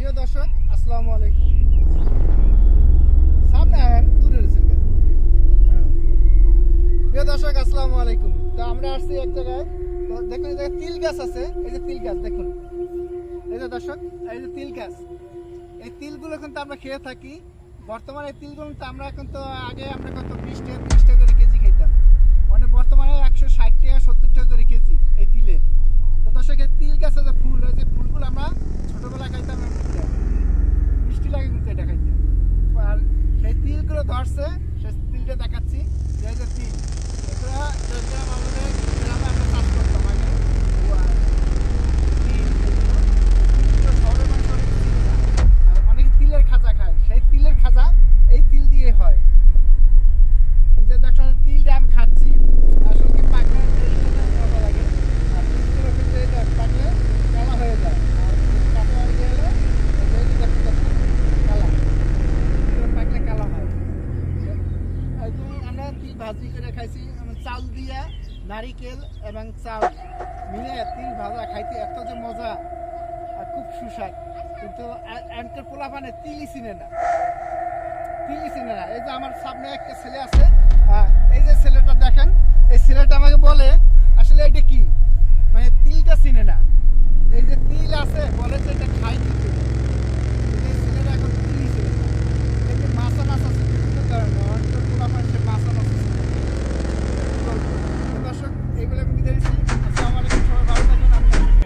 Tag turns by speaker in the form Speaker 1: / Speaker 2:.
Speaker 1: প্রিয় দর্শক আসসালামু আলাইকুম। সামনে আয়েন দূরে রয়েছে। প্রিয় দর্শক আসসালামু আলাইকুম। তো আমরা আসছি এক জায়গায়, তো দেখুন এই জায়গায় তিল গাছ আছে। এই যে তিল গাছ দেখুন, এই যে দর্শক, এই যে তিল গাছ, এই তিলগুলো কিন্তু আমরা খেয়ে থাকি। বর্তমানে এই তিলগুলো তো আমরা এখন তো আগে আমরা কত 20 টাকা 30 টাকা করে কেজি খেতাম, মানে বর্তমানে 160 টাকা 70 টাকা করে কেজি এই তিলের। তো দর্শক এই তিল গাছে যে ফুল, এই যে ফুলগুলো আমরা ছোটবেলা খাইতাম, মিষ্টি লাগে কিন্তু এটা খাইতে। আর সেই তিলগুলো ধরছে, সেই তিলটা দেখাচ্ছি। এই যে তিল, এগুলো আমাদের গ্রামে আমরা চাষ করতাম আগে। অনেকে তিলের খাজা খায়, সেই তিলের খাজা এই তিল দিয়ে হয়। এই যে দেখো তিলটা আমি খাচ্ছি, আসলে কি পাকলে মজা লাগে। আর তিলগুলো কিন্তু এই পাকলে কালা হয়ে যায়, আর কাঁচা হয়ে গেলে কালা, পাকলে কালা হয়। আমরা তিল ভাজি করে খাইছি, চাল দিয়া নারিকেল এবং চাল মিলে তিল ভাজা খাইতে এত যে মজা আর খুব সুস্বাদ। কিন্তু এনকের পোলাপানে তিলই চিনে না, তিলই চিনে না। এই যে আমার সামনে একটা ছেলে আছে, এই যে ছেলেটা দেখেন, এই ছেলেটা আমাকে বলে আসলে এটা কি, মানে তিলটা চিনে না। এই যে তিল আছে বলে যে এটা খাই কি,